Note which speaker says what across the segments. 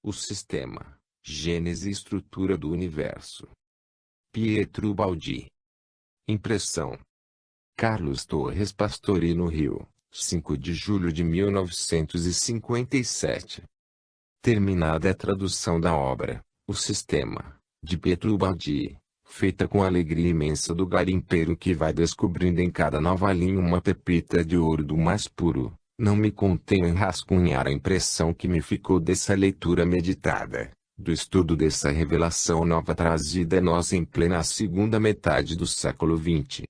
Speaker 1: O sistema, gênese e estrutura do universo. Pietro Baldi. Impressão: Carlos Torres Pastorino, Rio, 5 de julho de 1957. Terminada a tradução da obra, O Sistema, de Pietro Baldi, feita com alegria imensa do garimpeiro que vai descobrindo em cada nova linha uma pepita de ouro do mais puro, não me contenho em rascunhar a impressão que me ficou dessa leitura meditada, do estudo dessa revelação nova trazida a nós em plena segunda metade do século XX.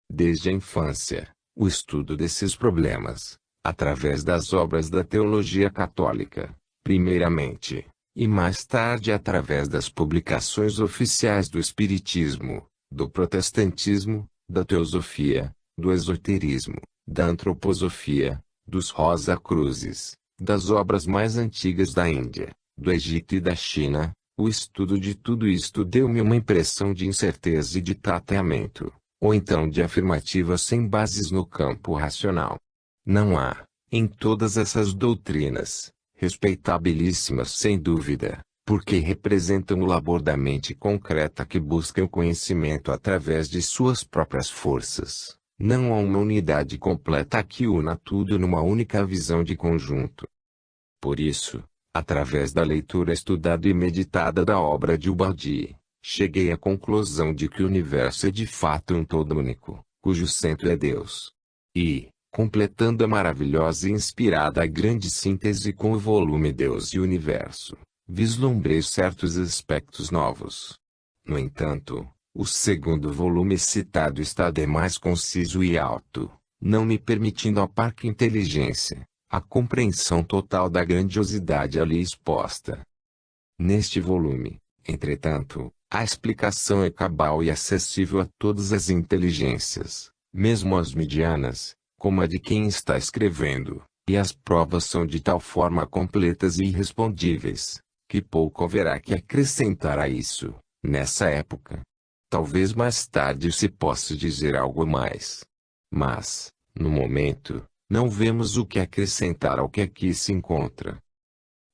Speaker 1: Desde a infância, o estudo desses problemas, através das obras da teologia católica, primeiramente, e mais tarde através das publicações oficiais do Espiritismo, do Protestantismo, da Teosofia, do Esoterismo, da Antroposofia, dos Rosa Cruzes, das obras mais antigas da Índia, do Egito e da China, o estudo de tudo isto deu-me uma impressão de incerteza e de tateamento, ou então de afirmativa sem bases no campo racional. Não há, em todas essas doutrinas, respeitabilíssimas sem dúvida, porque representam o labor da mente concreta que busca o conhecimento através de suas próprias forças, não há uma unidade completa que una tudo numa única visão de conjunto. Por isso, através da leitura estudada e meditada da obra de Baldi, cheguei à conclusão de que o universo é de fato um todo único, cujo centro é Deus. E, completando a maravilhosa e inspirada grande síntese com o volume Deus e Universo, vislumbrei certos aspectos novos. No entanto, o segundo volume citado está demais conciso e alto, não me permitindo a parca inteligência, a compreensão total da grandiosidade ali exposta. Neste volume, entretanto, a explicação é cabal e acessível a todas as inteligências, mesmo as medianas, como a de quem está escrevendo, e as provas são de tal forma completas e irrespondíveis, que pouco haverá que acrescentar a isso, nessa época. Talvez mais tarde se possa dizer algo mais. Mas, no momento, não vemos o que acrescentar ao que aqui se encontra.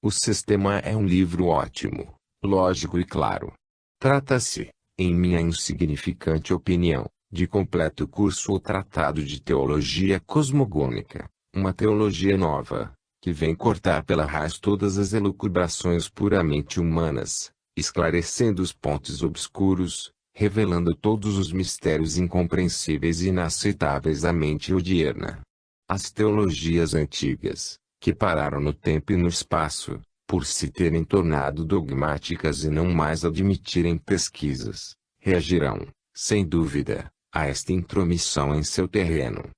Speaker 1: O Sistema é um livro ótimo, lógico e claro. Trata-se, em minha insignificante opinião, de completo curso ou tratado de teologia cosmogônica, uma teologia nova, que vem cortar pela raiz todas as elucubrações puramente humanas, esclarecendo os pontos obscuros, revelando todos os mistérios incompreensíveis e inaceitáveis à mente odierna. As teologias antigas, que pararam no tempo e no espaço, por se terem tornado dogmáticas e não mais admitirem pesquisas, reagirão, sem dúvida, a esta intromissão em seu terreno.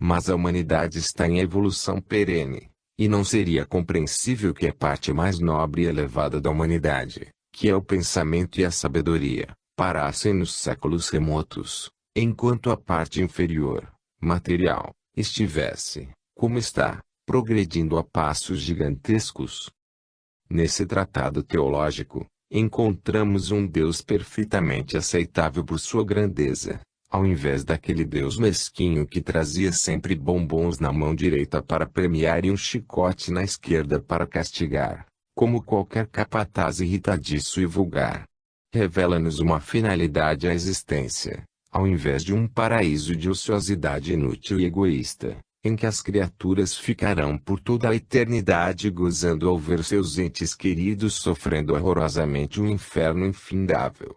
Speaker 1: Mas a humanidade está em evolução perene, e não seria compreensível que a parte mais nobre e elevada da humanidade, que é o pensamento e a sabedoria, parassem nos séculos remotos, enquanto a parte inferior, material, estivesse, como está, progredindo a passos gigantescos. Nesse tratado teológico, encontramos um Deus perfeitamente aceitável por sua grandeza, ao invés daquele Deus mesquinho que trazia sempre bombons na mão direita para premiar e um chicote na esquerda para castigar, como qualquer capataz irritadiço e vulgar. Revela-nos uma finalidade à existência, ao invés de um paraíso de ociosidade inútil e egoísta, em que as criaturas ficarão por toda a eternidade gozando ao ver seus entes queridos sofrendo horrorosamente um inferno infindável.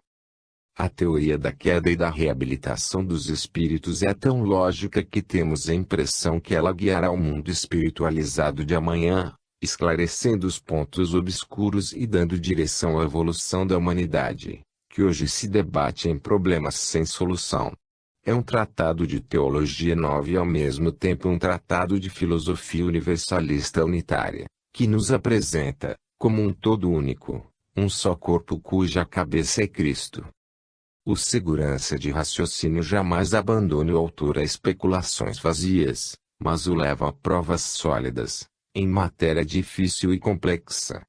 Speaker 1: A teoria da queda e da reabilitação dos espíritos é tão lógica que temos a impressão que ela guiará o mundo espiritualizado de amanhã, esclarecendo os pontos obscuros e dando direção à evolução da humanidade, que hoje se debate em problemas sem solução. É um tratado de teologia nova e ao mesmo tempo um tratado de filosofia universalista unitária, que nos apresenta, como um todo único, um só corpo cuja cabeça é Cristo. O segurança de raciocínio jamais abandone o autor a especulações vazias, mas o leva a provas sólidas, em matéria difícil e complexa.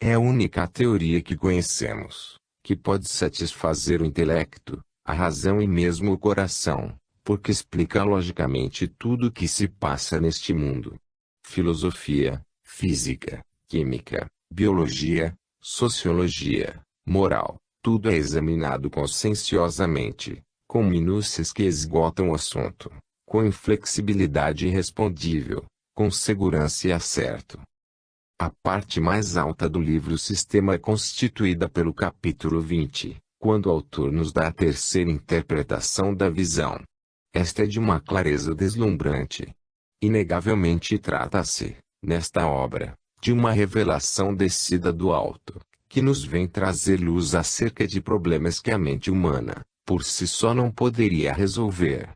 Speaker 1: É a única teoria que conhecemos, que pode satisfazer o intelecto, a razão e mesmo o coração, porque explica logicamente tudo o que se passa neste mundo. Filosofia, física, química, biologia, sociologia, moral, tudo é examinado conscienciosamente, com minúcias que esgotam o assunto, com inflexibilidade irrespondível, com segurança e acerto. A parte mais alta do livro Sistema é constituída pelo capítulo 20, quando o autor nos dá a terceira interpretação da visão. Esta é de uma clareza deslumbrante. Inegavelmente trata-se, nesta obra, de uma revelação descida do alto, que nos vem trazer luz acerca de problemas que a mente humana, por si só não poderia resolver.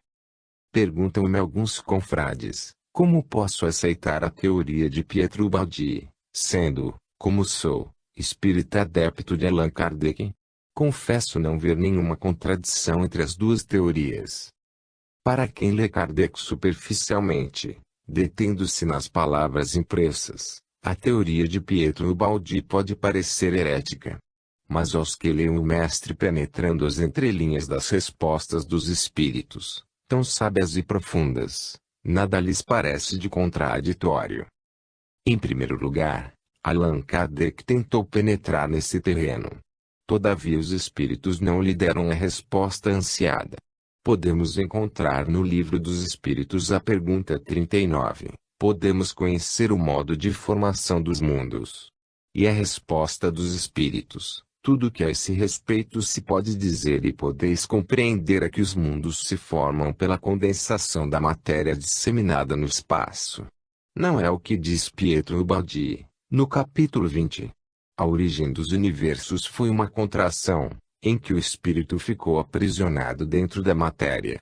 Speaker 1: Perguntam-me alguns confrades, como posso aceitar a teoria de Pietro Baldi, sendo, como sou, espírita adepto de Allan Kardec? Confesso não ver nenhuma contradição entre as duas teorias. Para quem lê Kardec superficialmente, detendo-se nas palavras impressas, a teoria de Pietro Baldi pode parecer herética. Mas aos que leem o mestre penetrando as entrelinhas das respostas dos espíritos, tão sábias e profundas, nada lhes parece de contraditório. Em primeiro lugar, Allan Kardec tentou penetrar nesse terreno. Todavia os espíritos não lhe deram a resposta ansiada. Podemos encontrar no Livro dos Espíritos a pergunta 39. Podemos conhecer o modo de formação dos mundos? E a resposta dos espíritos, tudo que a esse respeito se pode dizer e podeis compreender é que os mundos se formam pela condensação da matéria disseminada no espaço. Não é o que diz Pietro Baldi, no capítulo 20. A origem dos universos foi uma contração, em que o espírito ficou aprisionado dentro da matéria.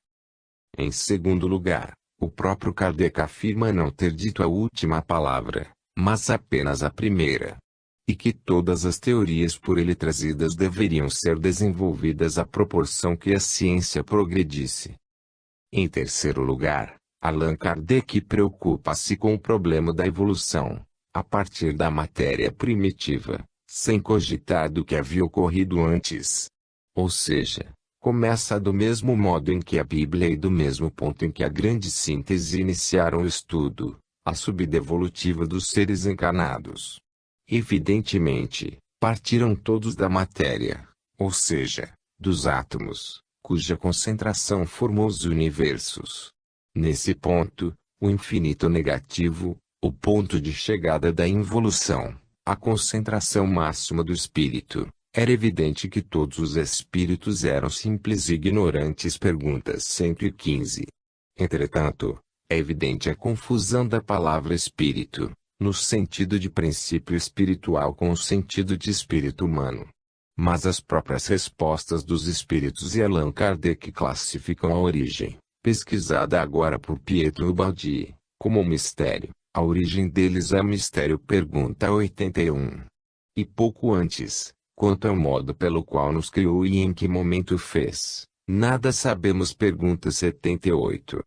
Speaker 1: Em segundo lugar, o próprio Kardec afirma não ter dito a última palavra, mas apenas a primeira. E que todas as teorias por ele trazidas deveriam ser desenvolvidas à proporção que a ciência progredisse. Em terceiro lugar, Allan Kardec preocupa-se com o problema da evolução, a partir da matéria primitiva, sem cogitar do que havia ocorrido antes. Ou seja, começa do mesmo modo em que a Bíblia e do mesmo ponto em que a grande síntese iniciaram o estudo, a subida evolutiva dos seres encarnados. Evidentemente, partiram todos da matéria, ou seja, dos átomos, cuja concentração formou os universos. Nesse ponto, o infinito negativo, o ponto de chegada da involução, a concentração máxima do espírito, era evidente que todos os espíritos eram simples e ignorantes. Pergunta 115. Entretanto, é evidente a confusão da palavra espírito, no sentido de princípio espiritual com o sentido de espírito humano. Mas as próprias respostas dos espíritos e Allan Kardec classificam a origem, pesquisada agora por Pietro Baldi, como um mistério. A origem deles é mistério. Pergunta 81. E pouco antes, quanto ao modo pelo qual nos criou e em que momento fez, nada sabemos. Pergunta 78.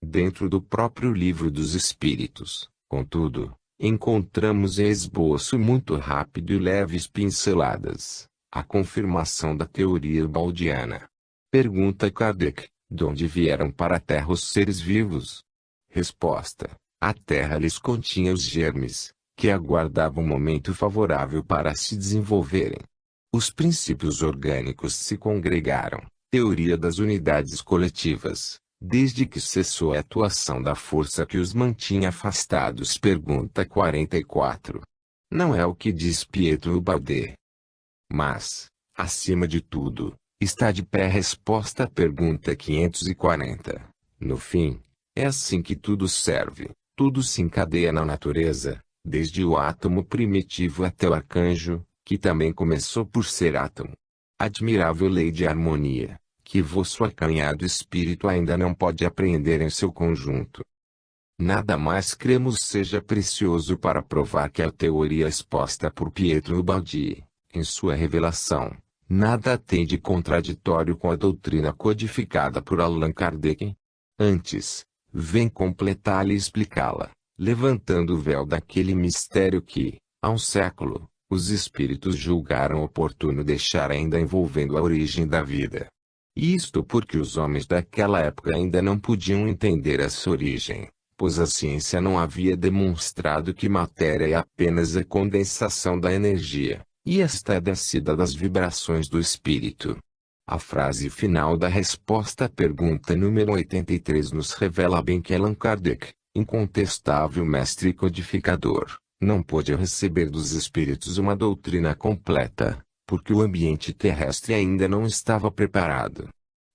Speaker 1: Dentro do próprio Livro dos Espíritos, contudo, encontramos em esboço muito rápido e leves pinceladas, a confirmação da teoria baldiana. Pergunta Kardec, de onde vieram para a Terra os seres vivos? Resposta: a Terra lhes continha os germes, que aguardavam um momento favorável para se desenvolverem. Os princípios orgânicos se congregaram, teoria das unidades coletivas, desde que cessou a atuação da força que os mantinha afastados. Pergunta 44. Não é o que diz Pietro Baldi. Mas, acima de tudo, está de pé a resposta à pergunta 540. No fim, é assim que tudo serve, tudo se encadeia na natureza, desde o átomo primitivo até o arcanjo, que também começou por ser átomo. Admirável lei de harmonia, que vosso acanhado espírito ainda não pode apreender em seu conjunto. Nada mais cremos seja precioso para provar que a teoria exposta por Pietro Baldi, em sua revelação, nada tem de contraditório com a doutrina codificada por Allan Kardec. Antes, vem completá-la e explicá-la, levantando o véu daquele mistério que, há um século, os espíritos julgaram oportuno deixar ainda envolvendo a origem da vida. Isto porque os homens daquela época ainda não podiam entender essa origem, pois a ciência não havia demonstrado que matéria é apenas a condensação da energia, e esta é descida das vibrações do espírito. A frase final da resposta à pergunta número 83 nos revela bem que Allan Kardec, incontestável mestre codificador, não pôde receber dos espíritos uma doutrina completa, porque o ambiente terrestre ainda não estava preparado.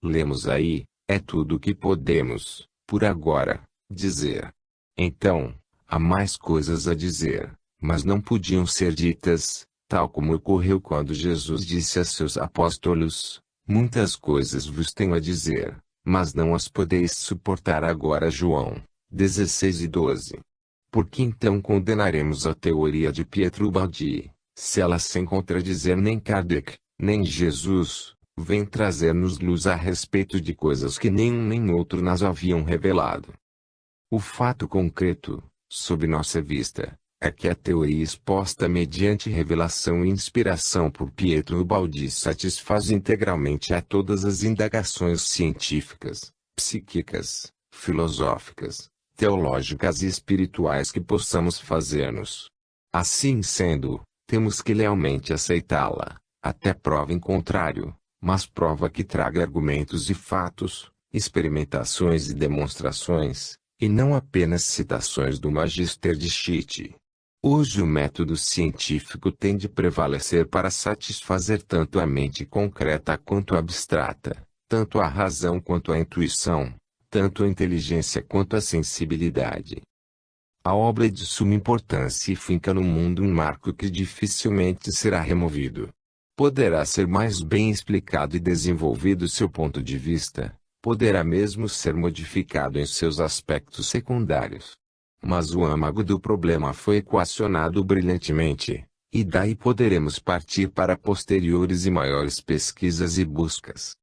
Speaker 1: Lemos aí, é tudo o que podemos, por agora, dizer. Então, há mais coisas a dizer, mas não podiam ser ditas, tal como ocorreu quando Jesus disse a seus apóstolos: muitas coisas vos tenho a dizer, mas não as podeis suportar agora. João 16:12. Por que então condenaremos a teoria de Pietro Baldi, se ela sem contradizer nem Kardec, nem Jesus, vem trazer-nos luz a respeito de coisas que nenhum nem outro nas haviam revelado? O fato concreto, sob nossa vista, é que a teoria exposta mediante revelação e inspiração por Pietro Baldi satisfaz integralmente a todas as indagações científicas, psíquicas, filosóficas, teológicas e espirituais que possamos fazer-nos. Assim sendo, temos que lealmente aceitá-la, até prova em contrário, mas prova que traga argumentos e fatos, experimentações e demonstrações, e não apenas citações do Magister de Fichte. Hoje o método científico tem de prevalecer para satisfazer tanto a mente concreta quanto a abstrata, tanto a razão quanto a intuição, tanto a inteligência quanto a sensibilidade. A obra é de suma importância e finca no mundo um marco que dificilmente será removido. Poderá ser mais bem explicado e desenvolvido seu ponto de vista, poderá mesmo ser modificado em seus aspectos secundários. Mas o âmago do problema foi equacionado brilhantemente, e daí poderemos partir para posteriores e maiores pesquisas e buscas.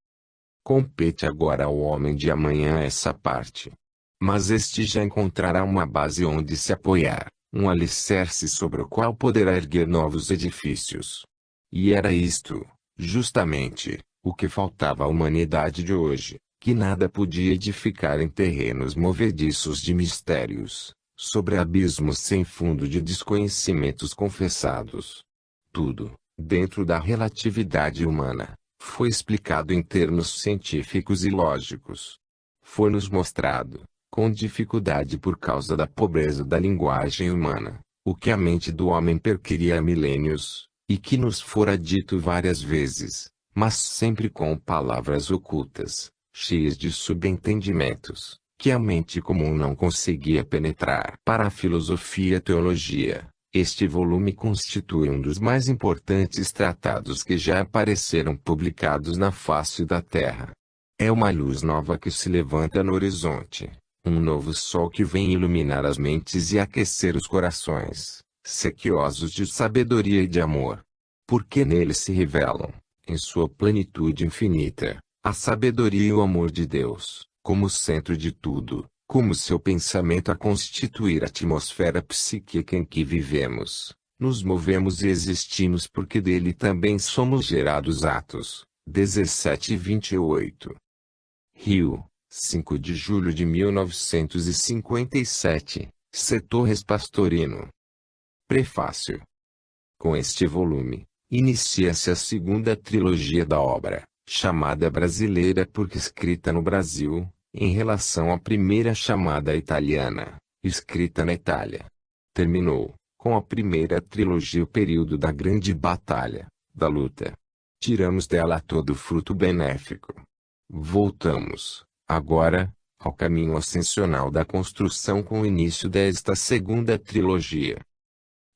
Speaker 1: Compete agora ao homem de amanhã essa parte. Mas este já encontrará uma base onde se apoiar, um alicerce sobre o qual poderá erguer novos edifícios. E era isto, justamente, o que faltava à humanidade de hoje, que nada podia edificar em terrenos movediços de mistérios, sobre abismos sem fundo de desconhecimentos confessados. Tudo, dentro da relatividade humana, foi explicado em termos científicos e lógicos. Foi-nos mostrado, com dificuldade por causa da pobreza da linguagem humana, o que a mente do homem perquiria há milênios, e que nos fora dito várias vezes, mas sempre com palavras ocultas, cheias de subentendimentos, que a mente comum não conseguia penetrar. Para a filosofia e teologia, este volume constitui um dos mais importantes tratados que já apareceram publicados na face da Terra. É uma luz nova que se levanta no horizonte, um novo sol que vem iluminar as mentes e aquecer os corações, sequiosos de sabedoria e de amor. Porque nele se revelam, em sua plenitude infinita, a sabedoria e o amor de Deus, como centro de tudo, como seu pensamento a constituir a atmosfera psíquica em que vivemos, nos movemos e existimos, porque dele também somos gerados. Atos 17:28. Rio, 5 de julho de 1957, C. Torres Pastorino. Prefácio. Com este volume, inicia-se a segunda trilogia da obra, chamada brasileira porque escrita no Brasil, em relação à primeira chamada italiana, escrita na Itália. Terminou, com a primeira trilogia, o período da grande batalha, da luta. Tiramos dela todo o fruto benéfico. Voltamos, agora, ao caminho ascensional da construção com o início desta segunda trilogia.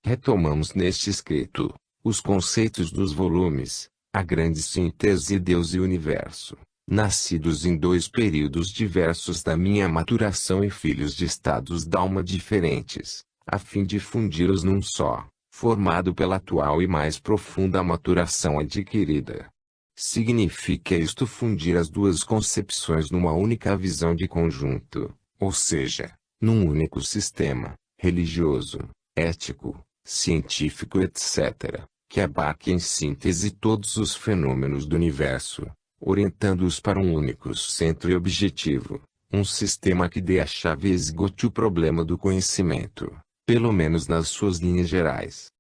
Speaker 1: Retomamos neste escrito, os conceitos dos volumes, a grande síntese Deus e Universo, nascidos em dois períodos diversos da minha maturação e filhos de estados d'alma diferentes, a fim de fundi-los num só, formado pela atual e mais profunda maturação adquirida. Significa isto fundir as duas concepções numa única visão de conjunto, ou seja, num único sistema, religioso, ético, científico, etc., que abarque em síntese todos os fenômenos do universo, orientando-os para um único centro e objetivo, Um sistema que dê a chave e esgote o problema do conhecimento, pelo menos nas suas linhas gerais.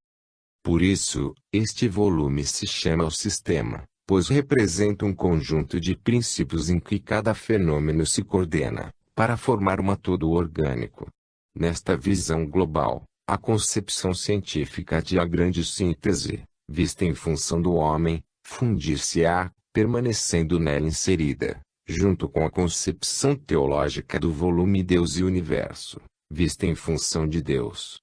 Speaker 1: Por isso, este volume se chama o sistema, pois representa um conjunto de princípios em que cada fenômeno se coordena, para formar um todo orgânico. Nesta visão global, a concepção científica de a grande síntese, vista em função do homem, fundir-se-á, permanecendo nela inserida, junto com a concepção teológica do volume Deus e Universo, vista em função de Deus.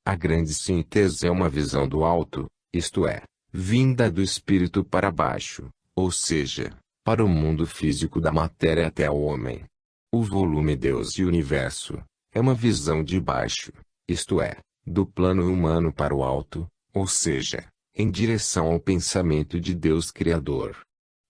Speaker 1: A grande síntese é uma visão do alto, isto é, vinda do espírito para baixo, ou seja, para o mundo físico da matéria até o homem. O volume Deus e Universo é uma visão de baixo, isto é, do plano humano para o alto, ou seja, em direção ao pensamento de Deus Criador.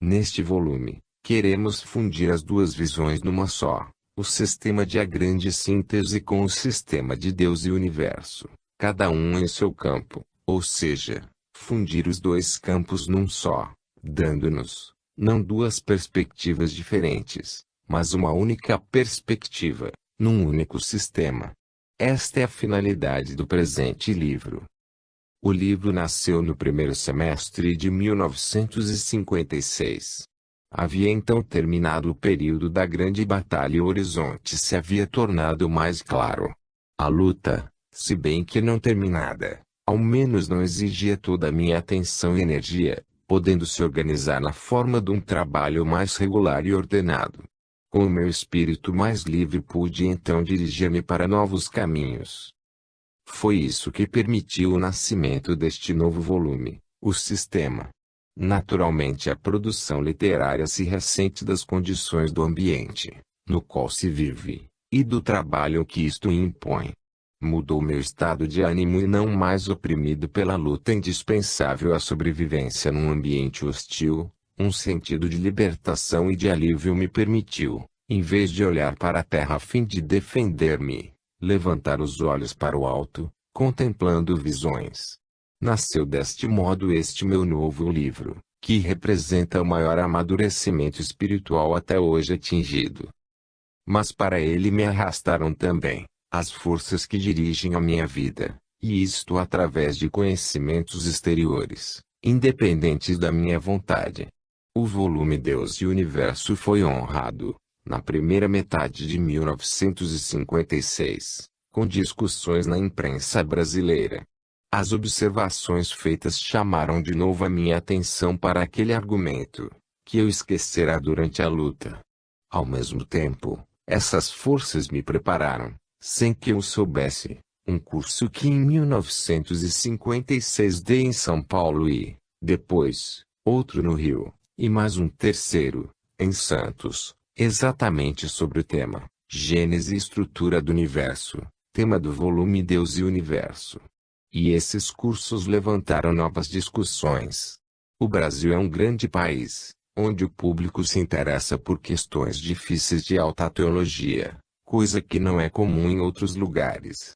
Speaker 1: Neste volume, queremos fundir as duas visões numa só, o sistema de a grande síntese com o sistema de Deus e Universo, cada um em seu campo, ou seja, fundir os dois campos num só, dando-nos, não duas perspectivas diferentes, mas uma única perspectiva, num único sistema. Esta é a finalidade do presente livro. O livro nasceu no primeiro semestre de 1956. Havia então terminado o período da grande batalha e o horizonte se havia tornado mais claro. A luta, se bem que não terminada, ao menos não exigia toda a minha atenção e energia, podendo se organizar na forma de um trabalho mais regular e ordenado. Com o meu espírito mais livre pude então dirigir-me para novos caminhos. Foi isso que permitiu o nascimento deste novo volume, o Sistema. Naturalmente a produção literária se ressente das condições do ambiente, no qual se vive, e do trabalho que isto impõe. Mudou meu estado de ânimo e não mais oprimido pela luta indispensável à sobrevivência num ambiente hostil, um sentido de libertação e de alívio me permitiu, em vez de olhar para a terra a fim de defender-me, levantar os olhos para o alto, contemplando visões. Nasceu deste modo este meu novo livro, que representa o maior amadurecimento espiritual até hoje atingido. Mas para ele me arrastaram também as forças que dirigem a minha vida, e isto através de conhecimentos exteriores, independentes da minha vontade. O volume Deus e Universo foi honrado, na primeira metade de 1956, com discussões na imprensa brasileira. As observações feitas chamaram de novo a minha atenção para aquele argumento, que eu esquecera durante a luta. Ao mesmo tempo, essas forças me prepararam, sem que eu soubesse, um curso que em 1956 dei em São Paulo e, depois, outro no Rio, e mais um terceiro, em Santos, exatamente sobre o tema, Gênese e Estrutura do Universo, tema do volume Deus e Universo. E esses cursos levantaram novas discussões. O Brasil é um grande país, onde o público se interessa por questões difíceis de alta teologia, coisa que não é comum em outros lugares.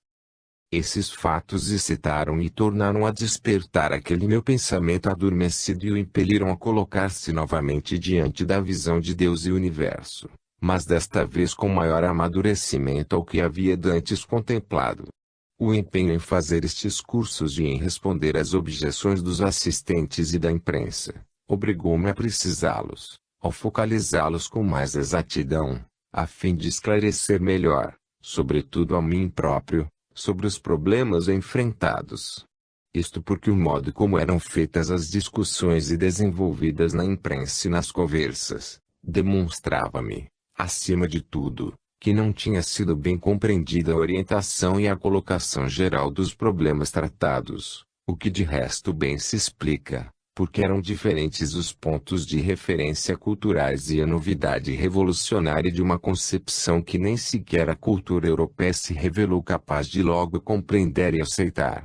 Speaker 1: Esses fatos excitaram e tornaram a despertar aquele meu pensamento adormecido e o impeliram a colocar-se novamente diante da visão de Deus e Universo, mas desta vez com maior amadurecimento ao que havia dantes contemplado. O empenho em fazer estes cursos e em responder às objeções dos assistentes e da imprensa, obrigou-me a precisá-los, ao focalizá-los com mais exatidão, a fim de esclarecer melhor, sobretudo a mim próprio, sobre os problemas enfrentados. Isto porque o modo como eram feitas as discussões e desenvolvidas na imprensa e nas conversas, demonstrava-me, acima de tudo, que não tinha sido bem compreendida a orientação e a colocação geral dos problemas tratados, o que de resto bem se explica, porque eram diferentes os pontos de referência culturais e a novidade revolucionária de uma concepção que nem sequer a cultura europeia se revelou capaz de logo compreender e aceitar.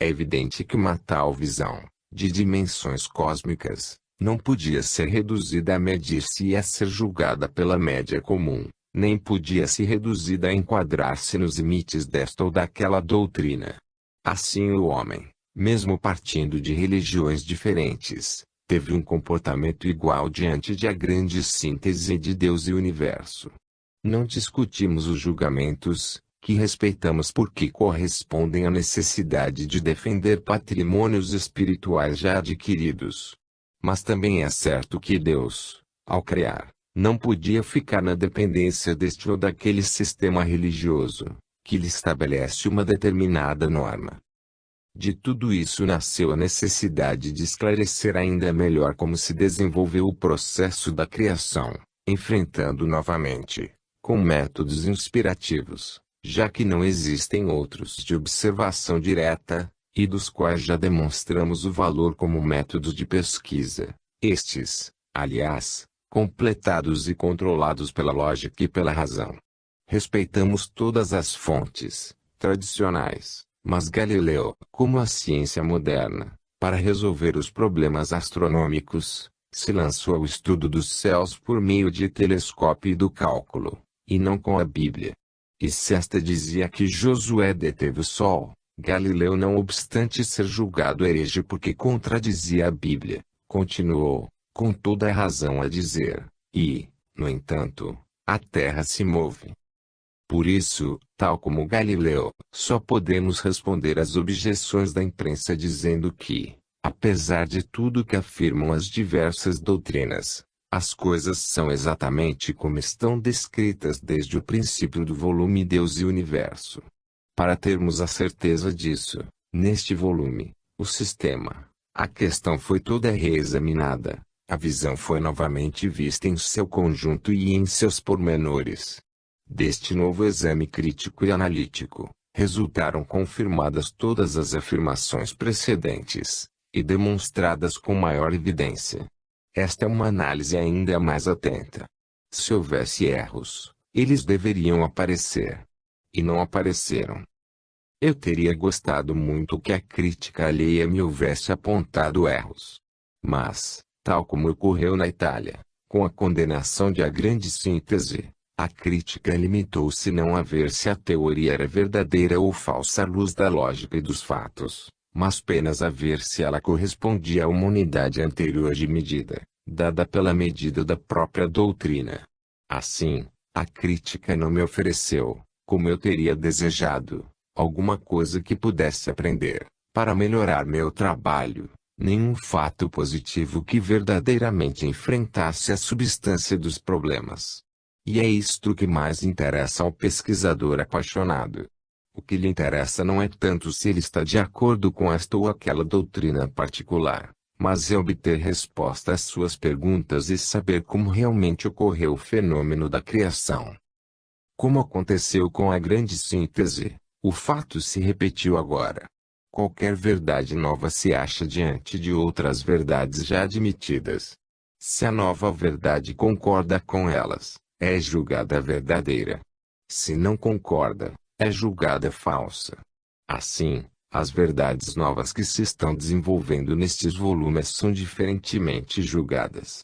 Speaker 1: É evidente que uma tal visão, de dimensões cósmicas, não podia ser reduzida a medir-se e a ser julgada pela média comum, nem podia ser reduzida a enquadrar-se nos limites desta ou daquela doutrina. Assim o homem, mesmo partindo de religiões diferentes, teve um comportamento igual diante de a grande síntese de Deus e Universo. Não discutimos os julgamentos, que respeitamos porque correspondem à necessidade de defender patrimônios espirituais já adquiridos. Mas também é certo que Deus, ao criar, não podia ficar na dependência deste ou daquele sistema religioso, que lhe estabelece uma determinada norma. De tudo isso nasceu a necessidade de esclarecer ainda melhor como se desenvolveu o processo da criação, enfrentando novamente, com métodos inspirativos, já que não existem outros de observação direta, e dos quais já demonstramos o valor como métodos de pesquisa, estes, aliás, completados e controlados pela lógica e pela razão. Respeitamos todas as fontes tradicionais, mas Galileu, como a ciência moderna, para resolver os problemas astronômicos, se lançou ao estudo dos céus por meio de telescópio e do cálculo, e não com a Bíblia. E se esta dizia que Josué deteve o sol, Galileu, não obstante ser julgado herege porque contradizia a Bíblia, continuou, com toda a razão a dizer, e, no entanto, a Terra se move. Por isso, tal como Galileu, só podemos responder às objeções da imprensa dizendo que, apesar de tudo que afirmam as diversas doutrinas, as coisas são exatamente como estão descritas desde o princípio do volume Deus e Universo. Para termos a certeza disso, neste volume, o sistema, a questão foi toda reexaminada, a visão foi novamente vista em seu conjunto e em seus pormenores. Deste novo exame crítico e analítico, resultaram confirmadas todas as afirmações precedentes, e demonstradas com maior evidência. Esta é uma análise ainda mais atenta. Se houvesse erros, eles deveriam aparecer. E não apareceram. Eu teria gostado muito que a crítica alheia me houvesse apontado erros. Mas, tal como ocorreu na Itália, com a condenação de A Grande Síntese, a crítica limitou-se não a ver se a teoria era verdadeira ou falsa à luz da lógica e dos fatos, mas apenas a ver se ela correspondia a uma unidade anterior de medida, dada pela medida da própria doutrina. Assim, a crítica não me ofereceu, como eu teria desejado, alguma coisa que pudesse aprender, para melhorar meu trabalho, nenhum fato positivo que verdadeiramente enfrentasse a substância dos problemas. E é isto que mais interessa ao pesquisador apaixonado. O que lhe interessa não é tanto se ele está de acordo com esta ou aquela doutrina particular, mas é obter resposta às suas perguntas e saber como realmente ocorreu o fenômeno da criação. Como aconteceu com a grande síntese, o fato se repetiu agora. Qualquer verdade nova se acha diante de outras verdades já admitidas. Se a nova verdade concorda com elas, é julgada verdadeira. Se não concorda, é julgada falsa. Assim, as verdades novas que se estão desenvolvendo nestes volumes são diferentemente julgadas.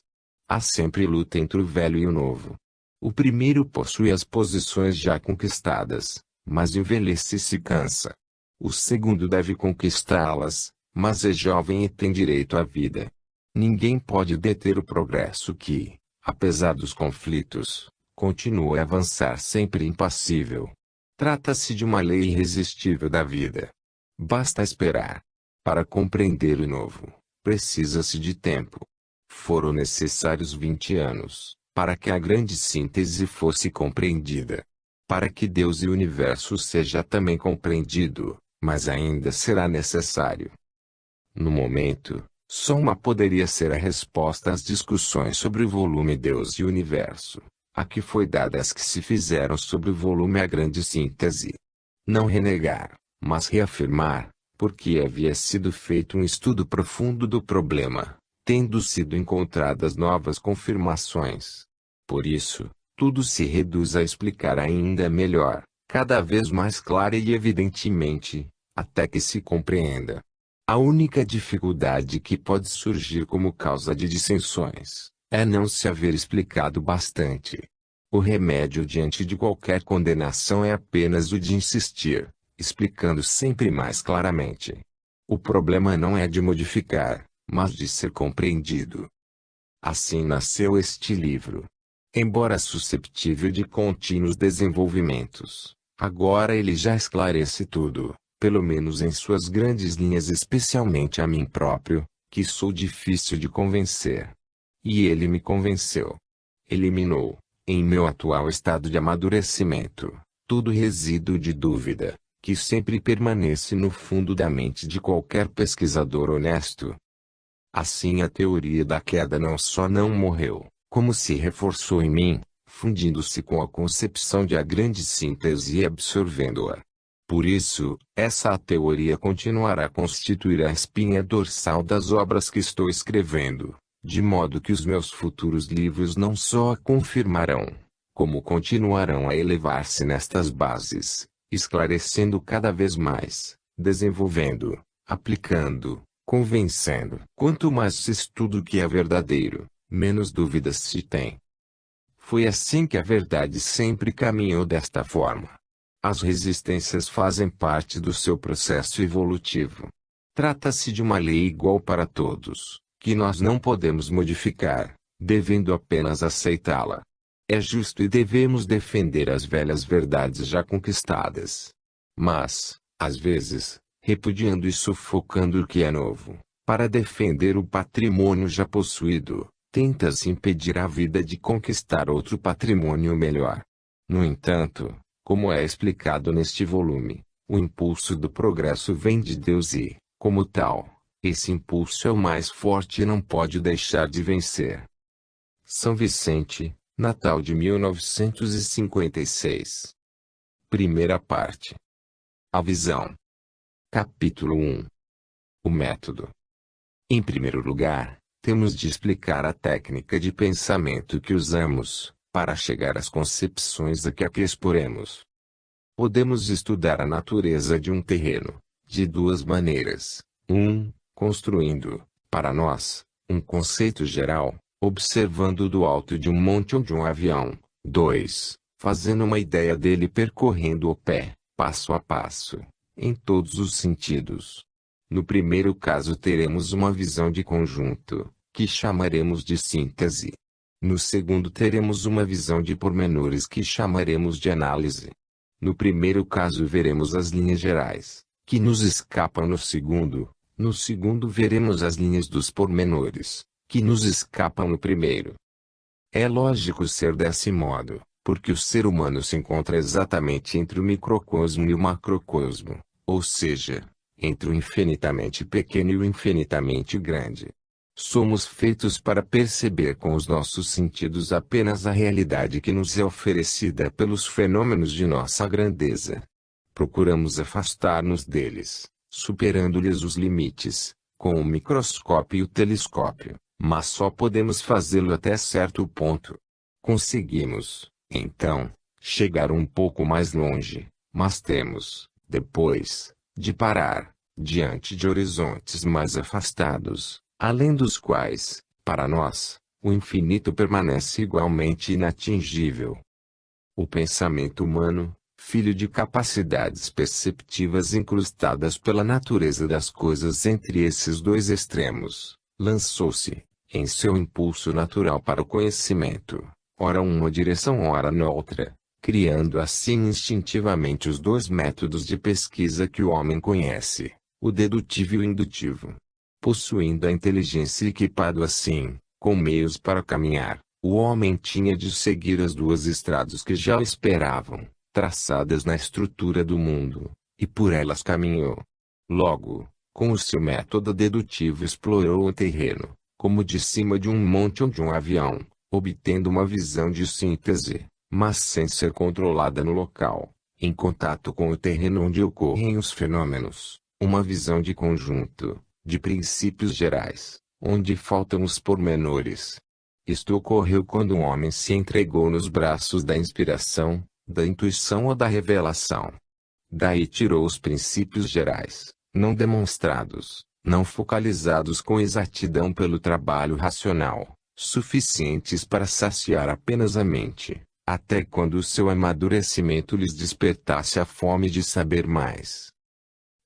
Speaker 1: Há sempre luta entre o velho e o novo. O primeiro possui as posições já conquistadas, mas envelhece e se cansa. O segundo deve conquistá-las, mas é jovem e tem direito à vida. Ninguém pode deter o progresso que, apesar dos conflitos, continua a avançar sempre impassível. Trata-se de uma lei irresistível da vida. Basta esperar. Para compreender o novo, precisa-se de tempo. Foram necessários 20 anos, para que a grande síntese fosse compreendida. Para que Deus e o universo seja também compreendido, mas ainda será necessário. No momento, só uma poderia ser a resposta às discussões sobre o volume Deus e o universo, a que foi dada as que se fizeram sobre o volume A Grande Síntese. Não renegar, mas reafirmar, porque havia sido feito um estudo profundo do problema, tendo sido encontradas novas confirmações. Por isso, tudo se reduz a explicar ainda melhor, cada vez mais clara e evidentemente, até que se compreenda. A única dificuldade que pode surgir como causa de dissensões, é não se haver explicado bastante. O remédio diante de qualquer condenação é apenas o de insistir, explicando sempre mais claramente. O problema não é de modificar, mas de ser compreendido. Assim nasceu este livro. Embora susceptível de contínuos desenvolvimentos, agora ele já esclarece tudo, pelo menos em suas grandes linhas, especialmente a mim próprio, que sou difícil de convencer. E ele me convenceu. Eliminou, em meu atual estado de amadurecimento, todo resíduo de dúvida, que sempre permanece no fundo da mente de qualquer pesquisador honesto. Assim, a teoria da queda não só não morreu, como se reforçou em mim, fundindo-se com a concepção de a grande síntese e absorvendo-a. Por isso, essa teoria continuará a constituir a espinha dorsal das obras que estou escrevendo, de modo que os meus futuros livros não só a confirmarão, como continuarão a elevar-se nestas bases, esclarecendo cada vez mais, desenvolvendo, aplicando, convencendo. Quanto mais se estuda o que é verdadeiro, menos dúvidas se tem. Foi assim que a verdade sempre caminhou desta forma. As resistências fazem parte do seu processo evolutivo. Trata-se de uma lei igual para todos, que nós não podemos modificar, devendo apenas aceitá-la. É justo e devemos defender as velhas verdades já conquistadas. Mas, às vezes, repudiando e sufocando o que é novo, para defender o patrimônio já possuído, tenta-se impedir a vida de conquistar outro patrimônio melhor. No entanto, como é explicado neste volume, o impulso do progresso vem de Deus e, como tal, esse impulso é o mais forte e não pode deixar de vencer. São Vicente, Natal de 1956. Primeira parte. A visão. Capítulo 1. O método. Em primeiro lugar, temos de explicar a técnica de pensamento que usamos, para chegar às concepções a que aqui exporemos. Podemos estudar a natureza de um terreno, de duas maneiras. 1. Construindo, para nós, um conceito geral, observando do alto de um monte ou de um avião. 2. Fazendo uma ideia dele percorrendo o pé, passo a passo, em todos os sentidos. No primeiro caso teremos uma visão de conjunto, que chamaremos de síntese. No segundo teremos uma visão de pormenores que chamaremos de análise. No primeiro caso veremos as linhas gerais, que nos escapam no segundo. No segundo veremos as linhas dos pormenores, que nos escapam no primeiro. É lógico ser desse modo, porque o ser humano se encontra exatamente entre o microcosmo e o macrocosmo, ou seja, entre o infinitamente pequeno e o infinitamente grande. Somos feitos para perceber com os nossos sentidos apenas a realidade que nos é oferecida pelos fenômenos de nossa grandeza. Procuramos afastar-nos deles, superando-lhes os limites, com o microscópio e o telescópio, mas só podemos fazê-lo até certo ponto. Conseguimos, então, chegar um pouco mais longe, mas temos, depois, de parar, diante de horizontes mais afastados, além dos quais, para nós, o infinito permanece igualmente inatingível. O pensamento humano, filho de capacidades perceptivas incrustadas pela natureza das coisas entre esses dois extremos, lançou-se, em seu impulso natural para o conhecimento, ora uma direção ora noutra, criando assim instintivamente os dois métodos de pesquisa que o homem conhece, o dedutivo e o indutivo. Possuindo a inteligência e equipado assim, com meios para caminhar, o homem tinha de seguir as duas estradas que já o esperavam, traçadas na estrutura do mundo, e por elas caminhou. Logo, com o seu método dedutivo explorou o terreno, como de cima de um monte ou de um avião, obtendo uma visão de síntese, mas sem ser controlada no local, em contato com o terreno onde ocorrem os fenômenos, uma visão de conjunto, de princípios gerais, onde faltam os pormenores. Isto ocorreu quando um homem se entregou nos braços da inspiração, da intuição ou da revelação. Daí tirou os princípios gerais, não demonstrados, não focalizados com exatidão pelo trabalho racional, suficientes para saciar apenas a mente, até quando o seu amadurecimento lhes despertasse a fome de saber mais.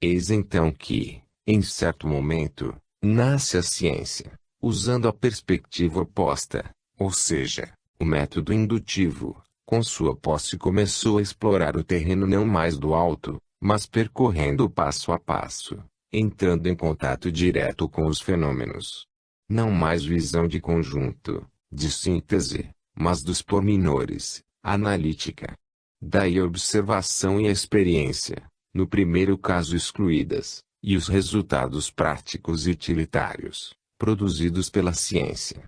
Speaker 1: Eis então que, em certo momento, nasce a ciência, usando a perspectiva oposta, ou seja, O método indutivo, com sua posse, começou a explorar o terreno não mais do alto, mas percorrendo passo a passo, entrando em contato direto com os fenômenos. Não mais visão de conjunto, de síntese, mas dos pormenores, analítica. Daí a observação e a experiência, no primeiro caso excluídas, e os resultados práticos e utilitários, produzidos pela ciência.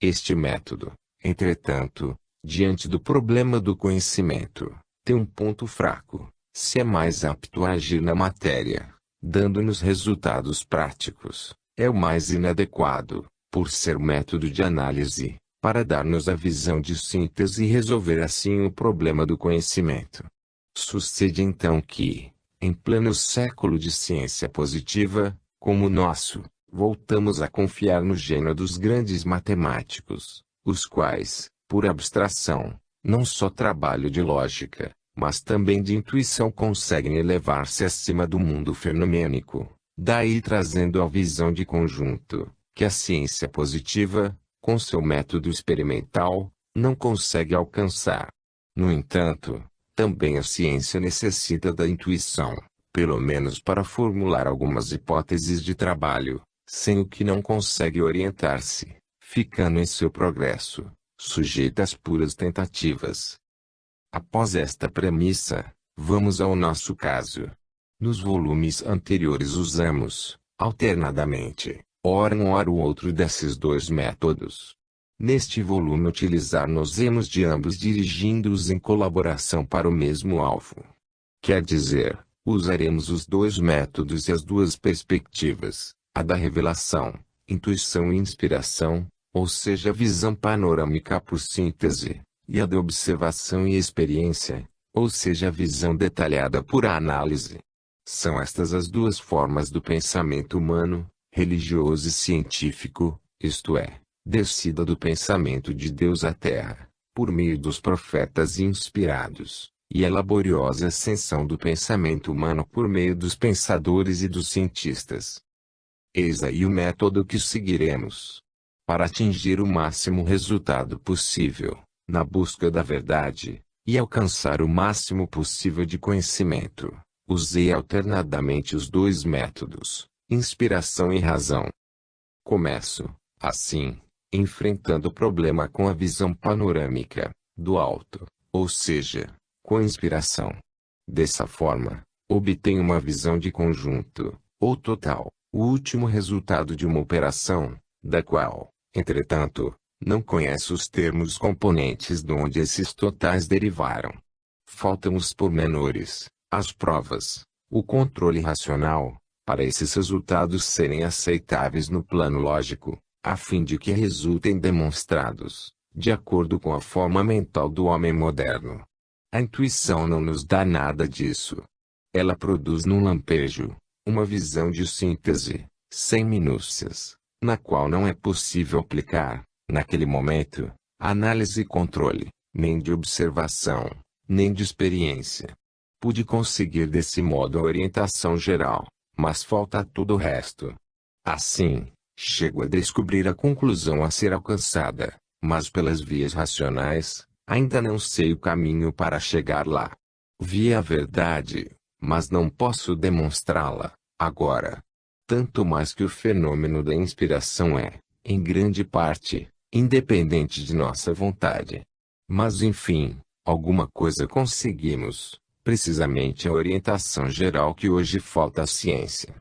Speaker 1: Este método, entretanto, diante do problema do conhecimento, tem um ponto fraco: se é mais apto a agir na matéria, dando-nos resultados práticos, é o mais inadequado, por ser método de análise, para dar-nos a visão de síntese e resolver assim o problema do conhecimento. Sucede então que, em pleno século de ciência positiva, como o nosso, voltamos a confiar no gênio dos grandes matemáticos, os quais, por abstração, não só trabalho de lógica, mas também de intuição, conseguem elevar-se acima do mundo fenomênico, daí trazendo a visão de conjunto, que a ciência positiva, com seu método experimental, não consegue alcançar. No entanto, também a ciência necessita da intuição, pelo menos para formular algumas hipóteses de trabalho, sem o que não consegue orientar-se, ficando em seu progresso, sujeita às puras tentativas. Após esta premissa, vamos ao nosso caso. Nos volumes anteriores usamos, alternadamente, ora um ora o outro desses dois métodos. Neste volume utilizar-nos-emos de ambos, dirigindo-os em colaboração para o mesmo alvo. Quer dizer, usaremos os dois métodos e as duas perspectivas, a da revelação, intuição e inspiração, ou seja, a visão panorâmica por síntese, e a da observação e experiência, ou seja, a visão detalhada por análise. São estas as duas formas do pensamento humano, religioso e científico, isto é, descida do pensamento de Deus à terra, por meio dos profetas inspirados, e a laboriosa ascensão do pensamento humano por meio dos pensadores e dos cientistas. Eis aí o método que seguiremos. Para atingir o máximo resultado possível, na busca da verdade, e alcançar o máximo possível de conhecimento, usei alternadamente os dois métodos, inspiração e razão. Começo, assim, enfrentando o problema com a visão panorâmica, do alto, ou seja, com a inspiração. Dessa forma, obtenho uma visão de conjunto, ou total, o último resultado de uma operação, da qual, entretanto, não conheço os termos componentes de onde esses totais derivaram. Faltam os pormenores, as provas, o controle racional, para esses resultados serem aceitáveis no plano lógico, a fim de que resultem demonstrados, de acordo com a forma mental do homem moderno. A intuição não nos dá nada disso. Ela produz num lampejo, uma visão de síntese, sem minúcias, na qual não é possível aplicar, naquele momento, análise e controle, nem de observação, nem de experiência. Pude conseguir desse modo a orientação geral, mas falta todo o resto. Assim, chego a descobrir a conclusão a ser alcançada, mas pelas vias racionais, ainda não sei o caminho para chegar lá. Vi a verdade, mas não posso demonstrá-la, agora. Tanto mais que o fenômeno da inspiração é, em grande parte, independente de nossa vontade. Mas enfim, alguma coisa conseguimos, precisamente a orientação geral que hoje falta à ciência.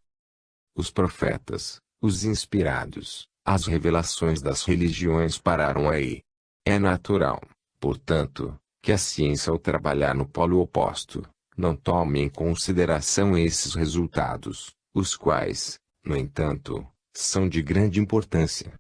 Speaker 1: Os profetas, os inspirados, as revelações das religiões pararam aí. É natural, portanto, que a ciência, ao trabalhar no polo oposto, não tome em consideração esses resultados, os quais, no entanto, são de grande importância.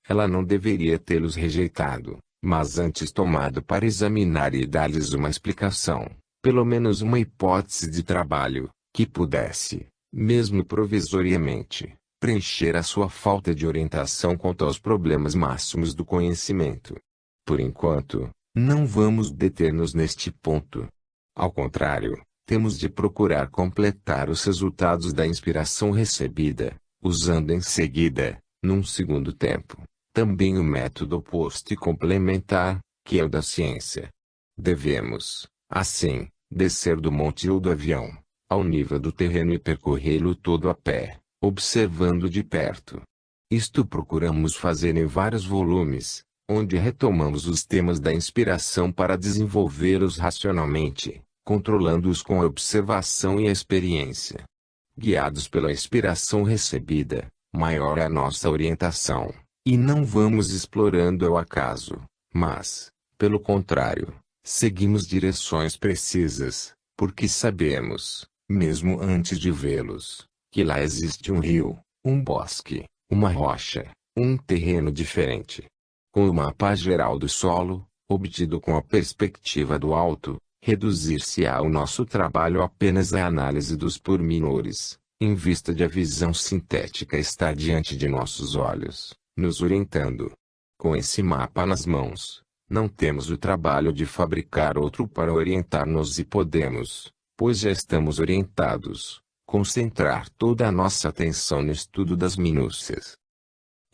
Speaker 1: Ela não deveria tê-los rejeitado, mas antes tomado para examinar e dar-lhes uma explicação, pelo menos uma hipótese de trabalho, que pudesse, mesmo provisoriamente, preencher a sua falta de orientação quanto aos problemas máximos do conhecimento. Por enquanto, não vamos deter-nos neste ponto. Ao contrário, temos de procurar completar os resultados da inspiração recebida, usando em seguida, num segundo tempo, também o método oposto e complementar, que é o da ciência. Devemos, assim, descer do monte ou do avião, ao nível do terreno e percorrê-lo todo a pé, observando de perto. Isto procuramos fazer em vários volumes, onde retomamos os temas da inspiração para desenvolvê-los racionalmente, controlando-os com a observação e a experiência. Guiados pela inspiração recebida, maior é a nossa orientação, e não vamos explorando ao acaso, mas, pelo contrário, seguimos direções precisas, porque sabemos, mesmo antes de vê-los, que lá existe um rio, um bosque, uma rocha, um terreno diferente. Com o mapa geral do solo, obtido com a perspectiva do alto, reduzir-se-á o nosso trabalho apenas à análise dos pormenores, em vista de a visão sintética estar diante de nossos olhos, nos orientando. Com esse mapa nas mãos, não temos o trabalho de fabricar outro para orientar-nos e podemos, pois já estamos orientados, concentrar toda a nossa atenção no estudo das minúcias.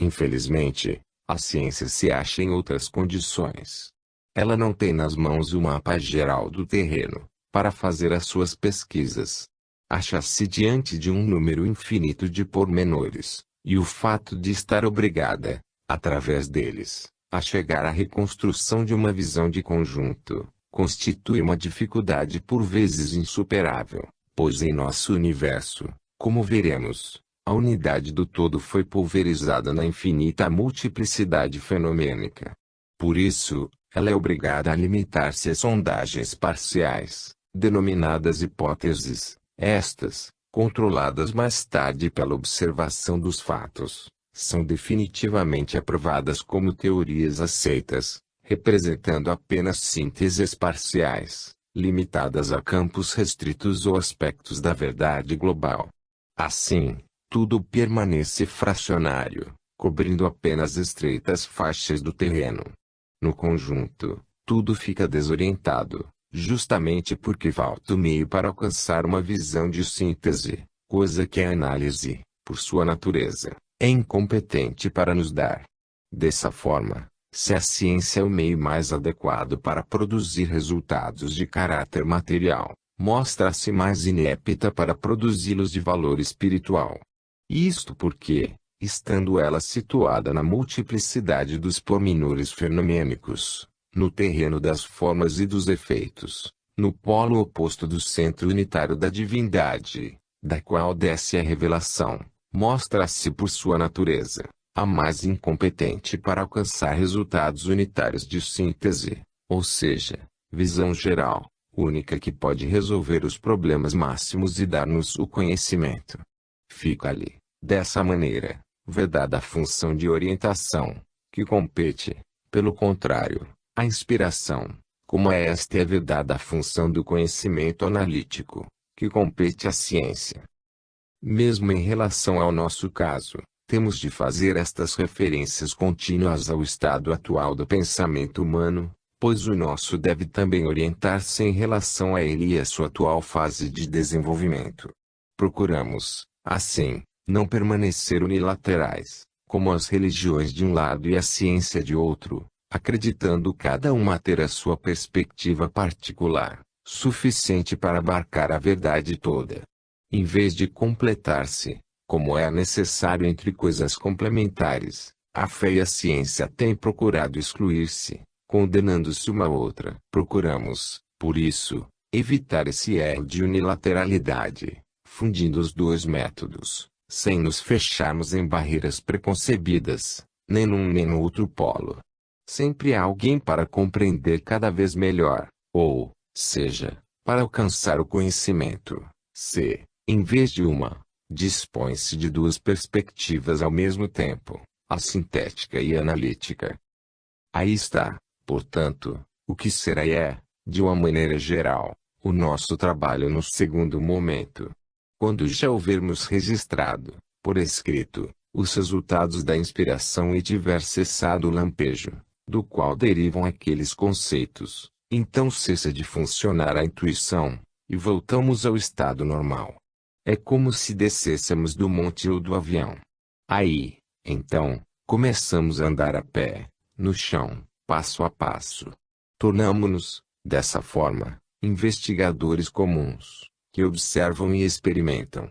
Speaker 1: Infelizmente, a ciência se acha em outras condições. Ela não tem nas mãos o mapa geral do terreno, para fazer as suas pesquisas. Acha-se diante de um número infinito de pormenores, e o fato de estar obrigada, através deles, a chegar à reconstrução de uma visão de conjunto, constitui uma dificuldade por vezes insuperável, pois em nosso universo, como veremos, a unidade do todo foi pulverizada na infinita multiplicidade fenomênica. Por isso, ela é obrigada a limitar-se a sondagens parciais, denominadas hipóteses. Estas, controladas mais tarde pela observação dos fatos, são definitivamente aprovadas como teorias aceitas, representando apenas sínteses parciais, limitadas a campos restritos ou aspectos da verdade global. Assim, tudo permanece fracionário, cobrindo apenas estreitas faixas do terreno. No conjunto, tudo fica desorientado, justamente porque falta o meio para alcançar uma visão de síntese, coisa que a análise, por sua natureza, é incompetente para nos dar. Dessa forma, se a ciência é o meio mais adequado para produzir resultados de caráter material, mostra-se mais inepta para produzi-los de valor espiritual. Isto porque, estando ela situada na multiplicidade dos pormenores fenomênicos, no terreno das formas e dos efeitos, no polo oposto do centro unitário da divindade, da qual desce a revelação, mostra-se por sua natureza, a mais incompetente para alcançar resultados unitários de síntese, ou seja, visão geral, única que pode resolver os problemas máximos e dar-nos o conhecimento. Fica-lhe, dessa maneira, vedada a função de orientação, que compete, pelo contrário, à inspiração, como esta é vedada a função do conhecimento analítico, que compete à ciência. Mesmo em relação ao nosso caso, temos de fazer estas referências contínuas ao estado atual do pensamento humano, pois o nosso deve também orientar-se em relação a ele e a sua atual fase de desenvolvimento. Procuramos, assim, não permanecer unilaterais, como as religiões de um lado e a ciência de outro, acreditando cada uma ter a sua perspectiva particular, suficiente para abarcar a verdade toda. Em vez de completar-se, como é necessário entre coisas complementares, a fé e a ciência têm procurado excluir-se, condenando-se uma a outra. Procuramos, por isso, evitar esse erro de unilateralidade, fundindo os dois métodos, sem nos fecharmos em barreiras preconcebidas, nem num nem no outro polo. Sempre há alguém para compreender cada vez melhor, ou, seja, para alcançar o conhecimento, se, em vez de uma, dispõe-se de duas perspectivas ao mesmo tempo, a sintética e a analítica. Aí está, portanto, o que será e é, de uma maneira geral, o nosso trabalho no segundo momento. Quando já houvermos registrado, por escrito, os resultados da inspiração e tiver cessado o lampejo, do qual derivam aqueles conceitos, então cessa de funcionar a intuição, e voltamos ao estado normal. É como se descêssemos do monte ou do avião. Aí, então, Começamos a andar a pé, no chão, passo a passo. Tornamo-nos, dessa forma, investigadores comuns, que observam e experimentam.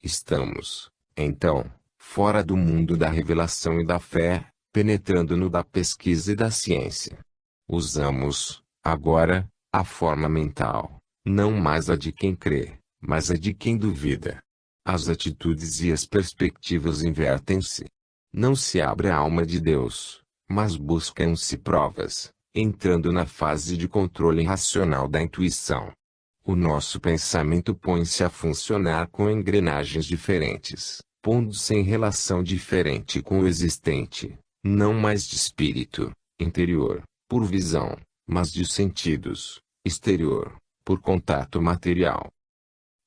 Speaker 1: Estamos, então, fora do mundo da revelação e da fé, penetrando no da pesquisa e da ciência. Usamos, agora, a forma mental, não mais a de quem crê, mas a de quem duvida. As atitudes e as perspectivas invertem-se. Não se abre a alma de Deus, mas buscam-se provas, entrando na fase de controle racional da intuição. O nosso pensamento põe-se a funcionar com engrenagens diferentes, pondo-se em relação diferente com o existente, não mais de espírito, interior, por visão, mas de sentidos, exterior, por contato material.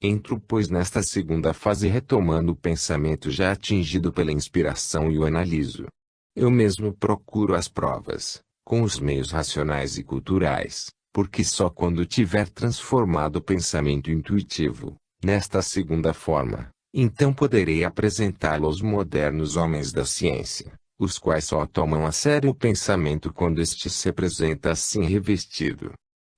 Speaker 1: Entro pois nesta segunda fase retomando o pensamento já atingido pela inspiração e o analiso. Eu mesmo procuro as provas, com os meios racionais e culturais, porque só quando tiver transformado o pensamento intuitivo, nesta segunda forma, então poderei apresentá-lo aos modernos homens da ciência, os quais só tomam a sério o pensamento quando este se apresenta assim revestido.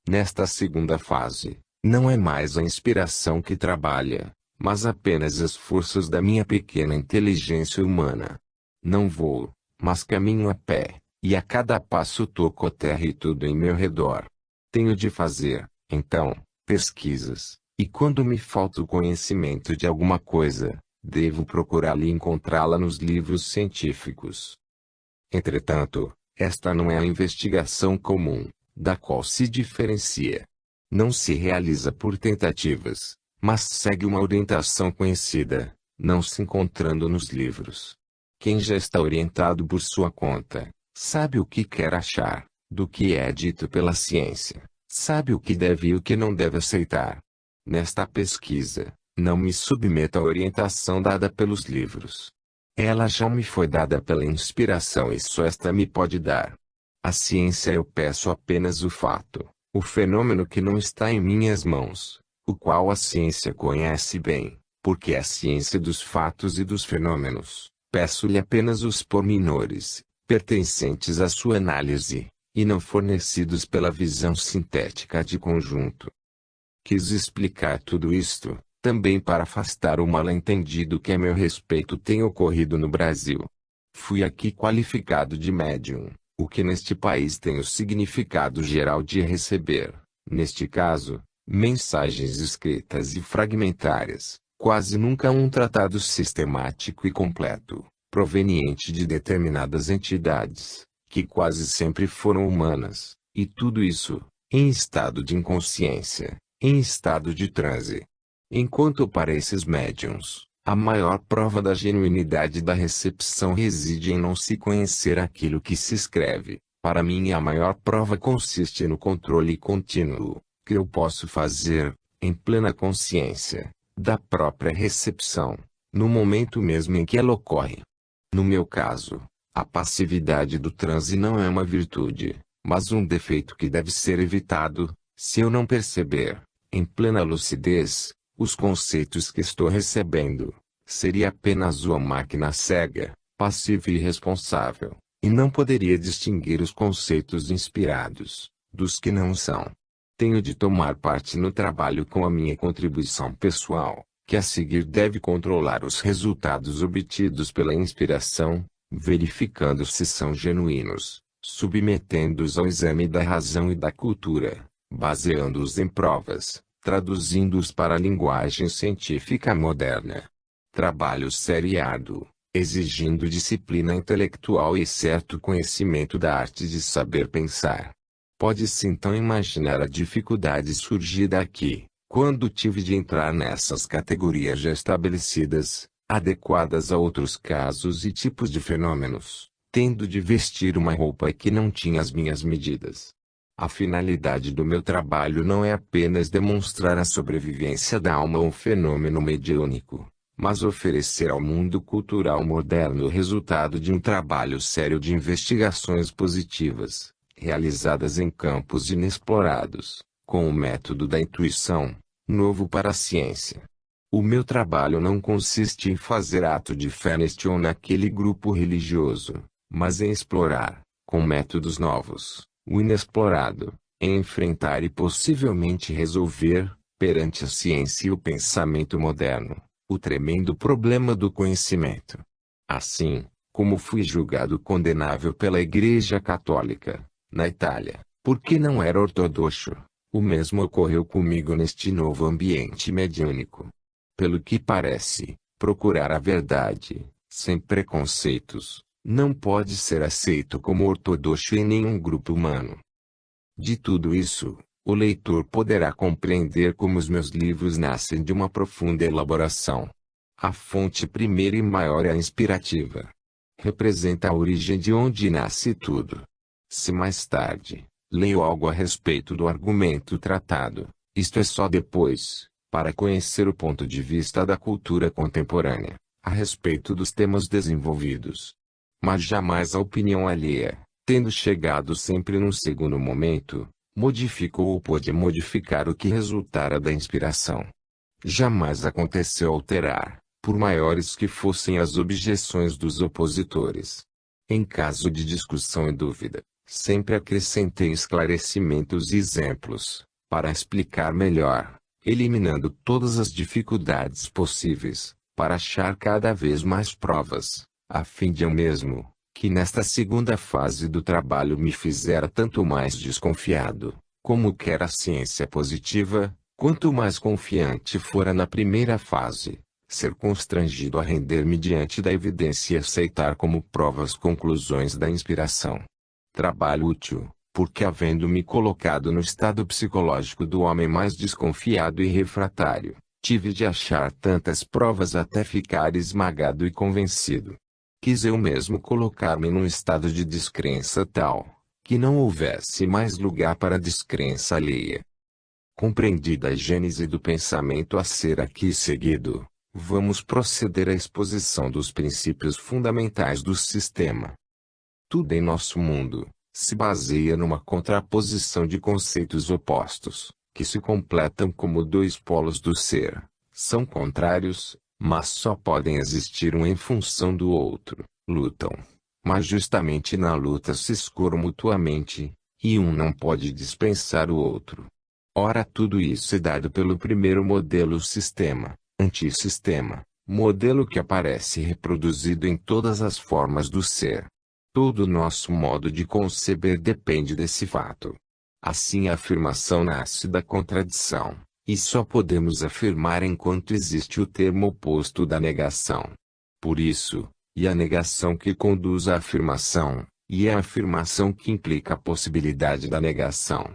Speaker 1: Nesta segunda fase, não é mais a inspiração que trabalha, mas apenas as forças da minha pequena inteligência humana. Não vou, mas caminho a pé, e a cada passo toco a terra e tudo em meu redor. Tenho de fazer, então, pesquisas, e quando me falta o conhecimento de alguma coisa, devo procurá-la e encontrá-la nos livros científicos. Entretanto, esta não é a investigação comum, da qual se diferencia. Não se realiza por tentativas, mas segue uma orientação conhecida, não se encontrando nos livros. Quem já está orientado por sua conta, sabe o que quer achar, do que é dito pela ciência, sabe o que deve e o que não deve aceitar. Nesta pesquisa, não me submeto à orientação dada pelos livros. Ela já me foi dada pela inspiração e só esta me pode dar. A ciência eu peço apenas o fato, o fenômeno que não está em minhas mãos, o qual a ciência conhece bem, porque é a ciência dos fatos e dos fenômenos. Peço-lhe apenas os pormenores, pertencentes à sua análise, e não fornecidos pela visão sintética de conjunto. Quis explicar tudo isto, também para afastar o mal-entendido que a meu respeito tem ocorrido no Brasil. Fui aqui qualificado de médium, o que neste país tem o significado geral de receber, neste caso, mensagens escritas e fragmentárias, quase nunca um tratado sistemático e completo, proveniente de determinadas entidades, que quase sempre foram humanas, e tudo isso, em estado de inconsciência, em estado de transe. Enquanto para esses médiuns, a maior prova da genuinidade da recepção reside em não se conhecer aquilo que se escreve, para mim a maior prova consiste no controle contínuo, que eu posso fazer, em plena consciência, da própria recepção, no momento mesmo em que ela ocorre. No meu caso, a passividade do transe não é uma virtude, mas um defeito que deve ser evitado, se eu não perceber, em plena lucidez, os conceitos que estou recebendo. Seria apenas uma máquina cega, passiva e irresponsável, e não poderia distinguir os conceitos inspirados, dos que não são. Tenho de tomar parte no trabalho com a minha contribuição pessoal, que a seguir deve controlar os resultados obtidos pela inspiração, verificando se são genuínos, submetendo-os ao exame da razão e da cultura, baseando-os em provas, traduzindo-os para a linguagem científica moderna. Trabalho sério e árduo, exigindo disciplina intelectual e certo conhecimento da arte de saber pensar. Pode-se então imaginar a dificuldade surgida aqui, quando tive de entrar nessas categorias já estabelecidas, adequadas a outros casos e tipos de fenômenos, tendo de vestir uma roupa que não tinha as minhas medidas. A finalidade do meu trabalho não é apenas demonstrar a sobrevivência da alma a um fenômeno mediúnico, mas oferecer ao mundo cultural moderno o resultado de um trabalho sério de investigações positivas, realizadas em campos inexplorados, com o método da intuição, novo para a ciência. O meu trabalho não consiste em fazer ato de fé neste ou naquele grupo religioso, mas em explorar, com métodos novos, o inexplorado, em enfrentar e possivelmente resolver, perante a ciência e o pensamento moderno, o tremendo problema do conhecimento. Assim, como fui julgado condenável pela Igreja Católica, na Itália, porque não era ortodoxo, o mesmo ocorreu comigo neste novo ambiente mediúnico. Pelo que parece, procurar a verdade, sem preconceitos, não pode ser aceito como ortodoxo em nenhum grupo humano. De tudo isso, o leitor poderá compreender como os meus livros nascem de uma profunda elaboração. A fonte primeira e maior é a inspirativa. Representa a origem de onde nasce tudo. Se mais tarde, leio algo a respeito do argumento tratado, isto é só depois, para conhecer o ponto de vista da cultura contemporânea, a respeito dos temas desenvolvidos. Mas jamais a opinião alheia, tendo chegado sempre num segundo momento, modificou ou pôde modificar o que resultara da inspiração. Jamais aconteceu alterar, por maiores que fossem as objeções dos opositores. Em caso de discussão e dúvida, sempre acrescentei esclarecimentos e exemplos, para explicar melhor, eliminando todas as dificuldades possíveis, para achar cada vez mais provas, a fim de eu mesmo, que nesta segunda fase do trabalho me fizera tanto mais desconfiado, como quer a ciência positiva, quanto mais confiante fora na primeira fase, ser constrangido a render-me diante da evidência e aceitar como prova as conclusões da inspiração. Trabalho útil, porque havendo-me colocado no estado psicológico do homem mais desconfiado e refratário, tive de achar tantas provas até ficar esmagado e convencido. Quis eu mesmo colocar-me num estado de descrença tal, que não houvesse mais lugar para descrença alheia. Compreendida a gênese do pensamento a ser aqui seguido, vamos proceder à exposição dos princípios fundamentais do sistema. Tudo em nosso mundo se baseia numa contraposição de conceitos opostos, que se completam como dois polos do ser. São contrários, mas só podem existir um em função do outro. Lutam, mas justamente na luta se escoram mutuamente, e um não pode dispensar o outro. Ora, tudo isso é dado pelo primeiro modelo sistema, antissistema, modelo que aparece reproduzido em todas as formas do ser. Todo o nosso modo de conceber depende desse fato. Assim a afirmação nasce da contradição, e só podemos afirmar enquanto existe o termo oposto da negação. Por isso, e a negação que conduz à afirmação, e é a afirmação que implica a possibilidade da negação.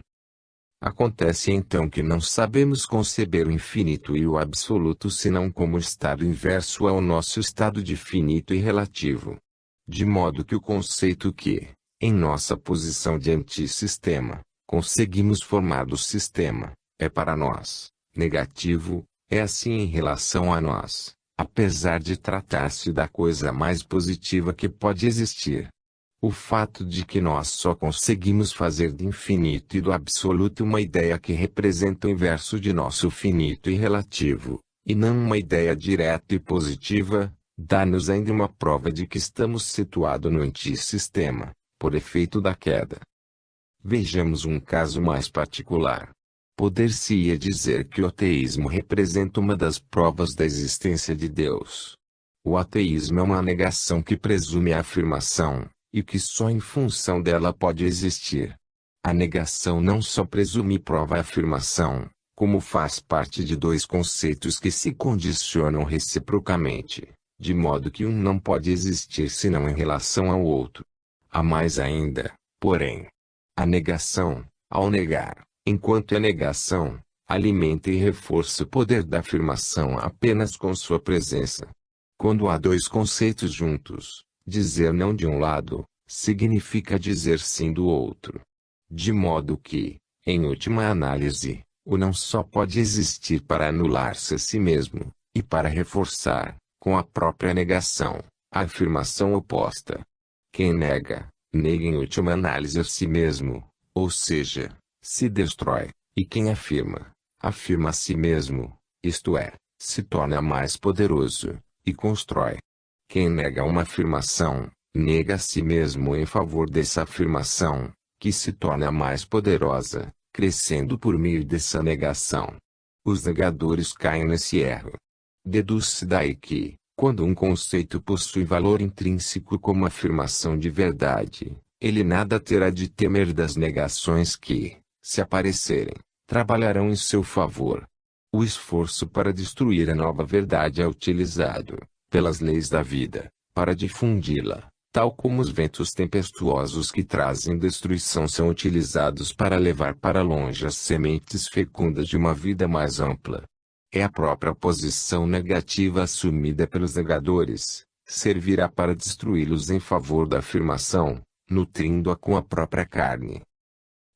Speaker 1: Acontece então que não sabemos conceber o infinito e o absoluto senão como estado inverso ao nosso estado de finito e relativo. De modo que o conceito que, em nossa posição de antissistema, conseguimos formar do sistema, é para nós, negativo, é assim em relação a nós, apesar de tratar-se da coisa mais positiva que pode existir. O fato de que nós só conseguimos fazer do infinito e do absoluto uma ideia que representa o inverso de nosso finito e relativo, e não uma ideia direta e positiva, dá-nos ainda uma prova de que estamos situados no antissistema, por efeito da queda. Vejamos um caso mais particular. Poder-se-ia dizer que o ateísmo representa uma das provas da existência de Deus. O ateísmo é uma negação que presume a afirmação, e que só em função dela pode existir. A negação não só presume e prova a afirmação, como faz parte de dois conceitos que se condicionam reciprocamente, de modo que um não pode existir senão em relação ao outro. Há mais ainda, porém. A negação, ao negar, enquanto é negação, alimenta e reforça o poder da afirmação apenas com sua presença. Quando há dois conceitos juntos, dizer não de um lado, significa dizer sim do outro. De modo que, em última análise, o não só pode existir para anular-se a si mesmo, e para reforçar, com a própria negação, a afirmação oposta. Quem nega, nega em última análise a si mesmo, ou seja, se destrói, e quem afirma, afirma a si mesmo, isto é, se torna mais poderoso, e constrói. Quem nega uma afirmação, nega a si mesmo em favor dessa afirmação, que se torna mais poderosa, crescendo por meio dessa negação. Os negadores caem nesse erro. Deduz-se daí que, quando um conceito possui valor intrínseco como afirmação de verdade, ele nada terá de temer das negações que, se aparecerem, trabalharão em seu favor. O esforço para destruir a nova verdade é utilizado, pelas leis da vida, para difundi-la, tal como os ventos tempestuosos que trazem destruição são utilizados para levar para longe as sementes fecundas de uma vida mais ampla. É a própria posição negativa assumida pelos negadores, servirá para destruí-los em favor da afirmação, nutrindo-a com a própria carne.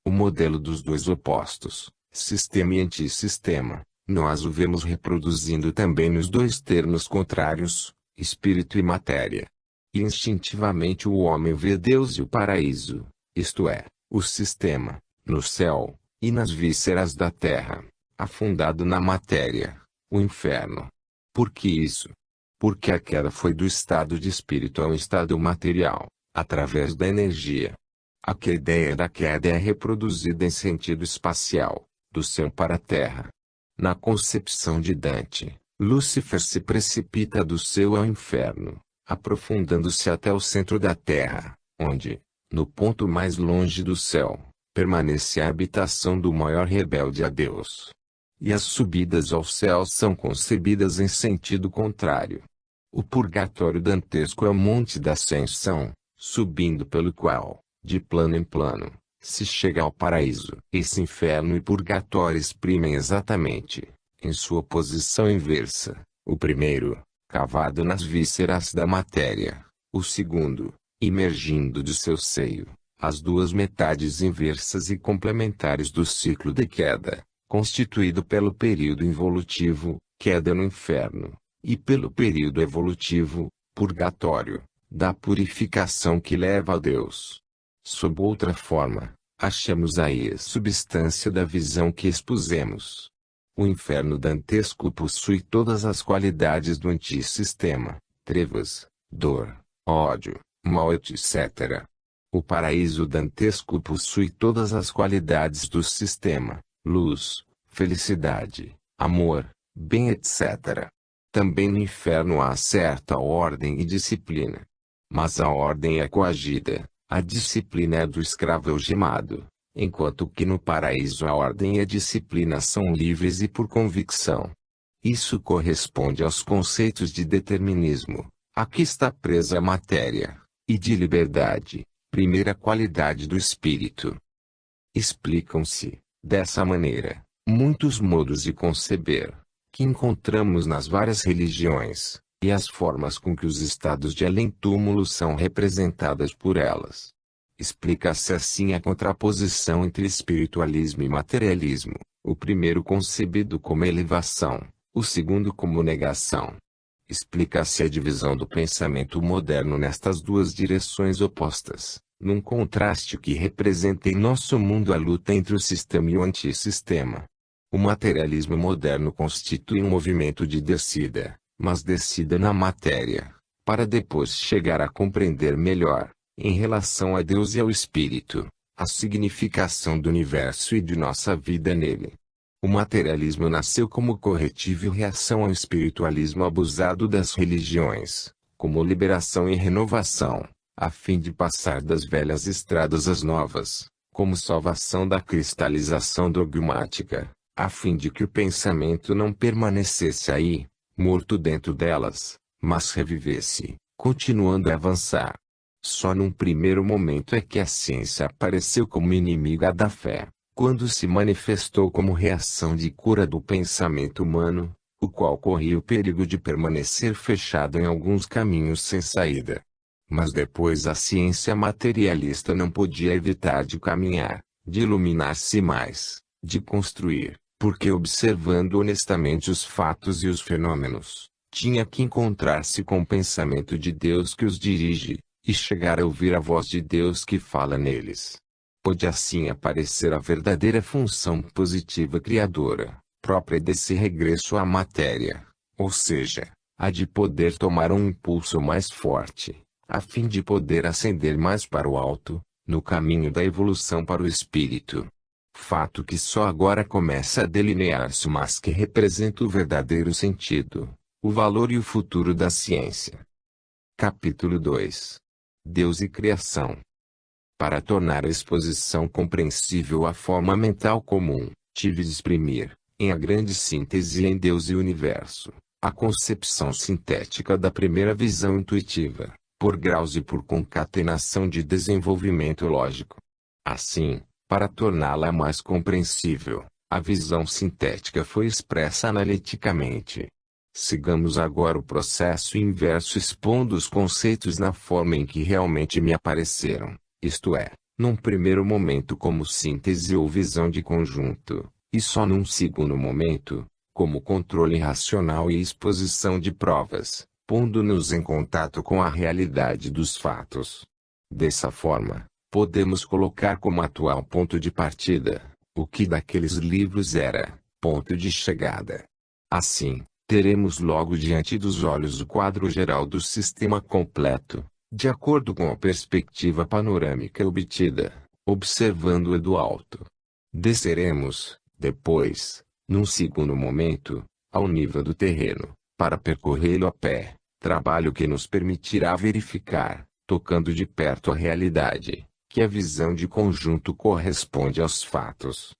Speaker 1: O modelo dos dois opostos, sistema e antissistema, nós o vemos reproduzindo também nos dois termos contrários, espírito e matéria. E instintivamente o homem vê Deus e o paraíso, isto é, o sistema, no céu, e nas vísceras da terra, afundado na matéria, o inferno. Por que isso? Porque a queda foi do estado de espírito ao estado material, através da energia. Aqui a ideia da queda é reproduzida em sentido espacial, do céu para a terra. Na concepção de Dante, Lúcifer se precipita do céu ao inferno, aprofundando-se até o centro da terra, onde, no ponto mais longe do céu, permanece a habitação do maior rebelde a Deus. E as subidas ao céu são concebidas em sentido contrário. O purgatório dantesco é o monte da ascensão, subindo pelo qual, de plano em plano, se chega ao paraíso. Esse inferno e purgatório exprimem exatamente, em sua posição inversa, o primeiro, cavado nas vísceras da matéria, o segundo, emergindo de seu seio, as duas metades inversas e complementares do ciclo de queda, constituído pelo período involutivo, queda no inferno, e pelo período evolutivo, purgatório, da purificação que leva a Deus. Sob outra forma, achamos aí a substância da visão que expusemos. O inferno dantesco possui todas as qualidades do antissistema, trevas, dor, ódio, mal etc. O paraíso dantesco possui todas as qualidades do sistema, luz, felicidade, amor, bem etc. Também no inferno há certa ordem e disciplina. Mas a ordem é coagida, a disciplina é do escravo algemado, enquanto que no paraíso a ordem e a disciplina são livres e por convicção. Isso corresponde aos conceitos de determinismo, aqui está presa a matéria, e de liberdade, primeira qualidade do espírito. Explicam-se, dessa maneira, muitos modos de conceber, que encontramos nas várias religiões, e as formas com que os estados de além-túmulo são representadas por elas. Explica-se assim a contraposição entre espiritualismo e materialismo, o primeiro concebido como elevação, o segundo como negação. Explica-se a divisão do pensamento moderno nestas duas direções opostas, num contraste que representa em nosso mundo a luta entre o sistema e o antissistema. O materialismo moderno constitui um movimento de descida, mas descida na matéria, para depois chegar a compreender melhor, em relação a Deus e ao Espírito, a significação do universo e de nossa vida nele. O materialismo nasceu como corretivo e reação ao espiritualismo abusado das religiões, como liberação e renovação, a fim de passar das velhas estradas às novas, como salvação da cristalização dogmática, a fim de que o pensamento não permanecesse aí, morto dentro delas, mas revivesse, continuando a avançar. Só num primeiro momento é que a ciência apareceu como inimiga da fé, quando se manifestou como reação de cura do pensamento humano, o qual corria o perigo de permanecer fechado em alguns caminhos sem saída. Mas depois a ciência materialista não podia evitar de caminhar, de iluminar-se mais, de construir, porque observando honestamente os fatos e os fenômenos, tinha que encontrar-se com o pensamento de Deus que os dirige, e chegar a ouvir a voz de Deus que fala neles. Pôde assim aparecer a verdadeira função positiva criadora, própria desse regresso à matéria, ou seja, a de poder tomar um impulso mais forte, a fim de poder ascender mais para o alto, no caminho da evolução para o espírito. Fato que só agora começa a delinear-se, mas que representa o verdadeiro sentido, o valor e o futuro da ciência. Capítulo 2. Deus e Criação. Para tornar a exposição compreensível à forma mental comum, tive de exprimir, em a grande síntese em Deus e Universo, a concepção sintética da primeira visão intuitiva, por graus e por concatenação de desenvolvimento lógico. Assim, para torná-la mais compreensível, a visão sintética foi expressa analiticamente. Sigamos agora o processo inverso expondo os conceitos na forma em que realmente me apareceram, isto é, num primeiro momento como síntese ou visão de conjunto, e só num segundo momento, como controle racional e exposição de provas, pondo-nos em contato com a realidade dos fatos. Dessa forma, podemos colocar como atual ponto de partida, o que daqueles livros era, ponto de chegada. Assim, teremos logo diante dos olhos o quadro geral do sistema completo, de acordo com a perspectiva panorâmica obtida, observando-o do alto. Desceremos, depois, num segundo momento, ao nível do terreno, para percorrê-lo a pé, trabalho que nos permitirá verificar, tocando de perto a realidade, que a visão de conjunto corresponde aos fatos.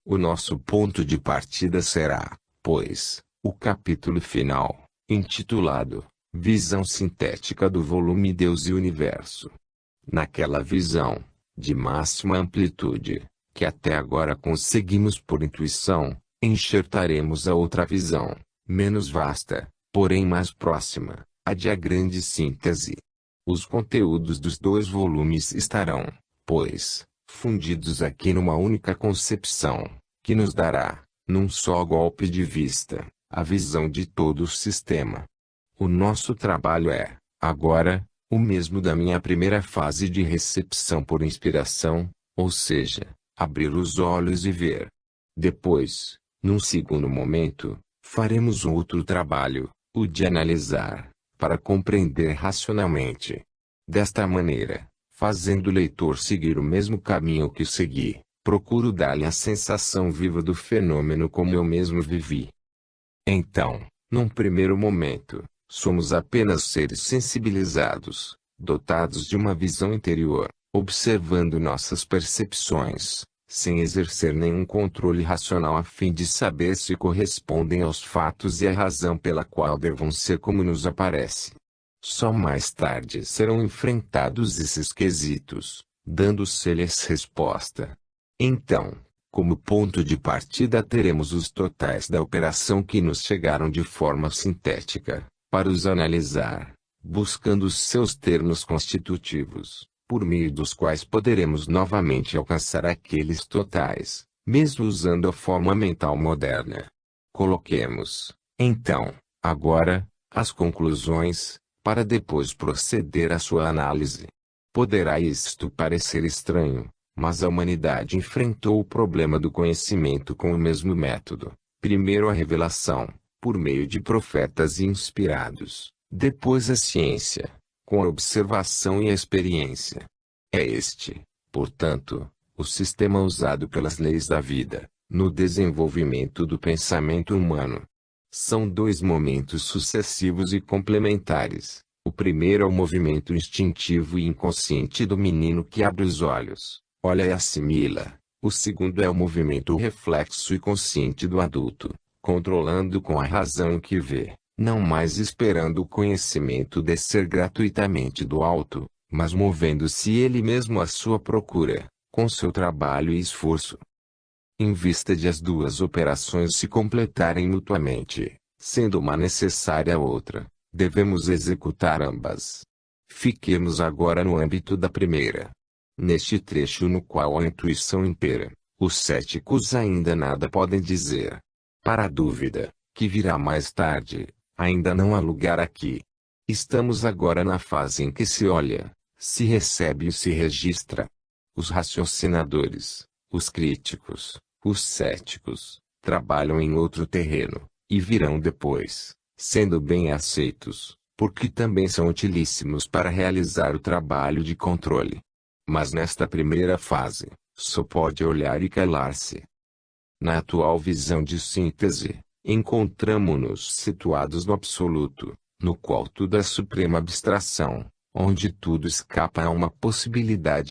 Speaker 1: O nosso ponto de partida será, pois, o capítulo final, intitulado Visão Sintética do volume Deus e Universo. Naquela visão, de máxima amplitude, que até agora conseguimos por intuição, enxertaremos a outra visão, menos vasta, porém mais próxima, a de a grande síntese. Os conteúdos dos dois volumes estarão, pois, fundidos aqui numa única concepção, que nos dará, num só golpe de vista, a visão de todo o sistema. O nosso trabalho é, agora, o mesmo da minha primeira fase de recepção por inspiração, ou seja, abrir os olhos e ver. Depois, num segundo momento, faremos um outro trabalho, o de analisar, para compreender racionalmente. Desta maneira, fazendo o leitor seguir o mesmo caminho que segui, procuro dar-lhe a sensação viva do fenômeno como eu mesmo vivi. Então, num primeiro momento, somos apenas seres sensibilizados, dotados de uma visão interior, observando nossas percepções, sem exercer nenhum controle racional a fim de saber se correspondem aos fatos e à razão pela qual devam ser como nos aparece. Só mais tarde serão enfrentados esses quesitos, dando-se-lhes resposta. Então, como ponto de partida teremos os totais da operação que nos chegaram de forma sintética, para os analisar, buscando os seus termos constitutivos, por meio dos quais poderemos novamente alcançar aqueles totais, mesmo usando a forma mental moderna. Coloquemos, então, agora, as conclusões, para depois proceder à sua análise. Poderá isto parecer estranho, mas a humanidade enfrentou o problema do conhecimento com o mesmo método. Primeiro a revelação, por meio de profetas inspirados, depois a ciência, com a observação e a experiência. É este, portanto, o sistema usado pelas leis da vida, no desenvolvimento do pensamento humano. São dois momentos sucessivos e complementares. O primeiro é o movimento instintivo e inconsciente do menino que abre os olhos, olha e assimila. O segundo é o movimento reflexo e consciente do adulto, controlando com a razão o que vê, não mais esperando o conhecimento descer gratuitamente do alto, mas movendo-se ele mesmo à sua procura, com seu trabalho e esforço. Em vista de as duas operações se completarem mutuamente, sendo uma necessária a outra, devemos executar ambas. Fiquemos agora no âmbito da primeira. Neste trecho no qual a intuição impera, os céticos ainda nada podem dizer. Para a dúvida, que virá mais tarde, ainda não há lugar aqui. Estamos agora na fase em que se olha, se recebe e se registra. Os raciocinadores, os críticos, os céticos, trabalham em outro terreno, e virão depois, sendo bem aceitos, porque também são utilíssimos para realizar o trabalho de controle. Mas nesta primeira fase, só pode olhar e calar-se. Na atual visão de síntese, encontramo-nos situados no absoluto, no qual tudo é suprema abstração, onde tudo escapa a uma possibilidade.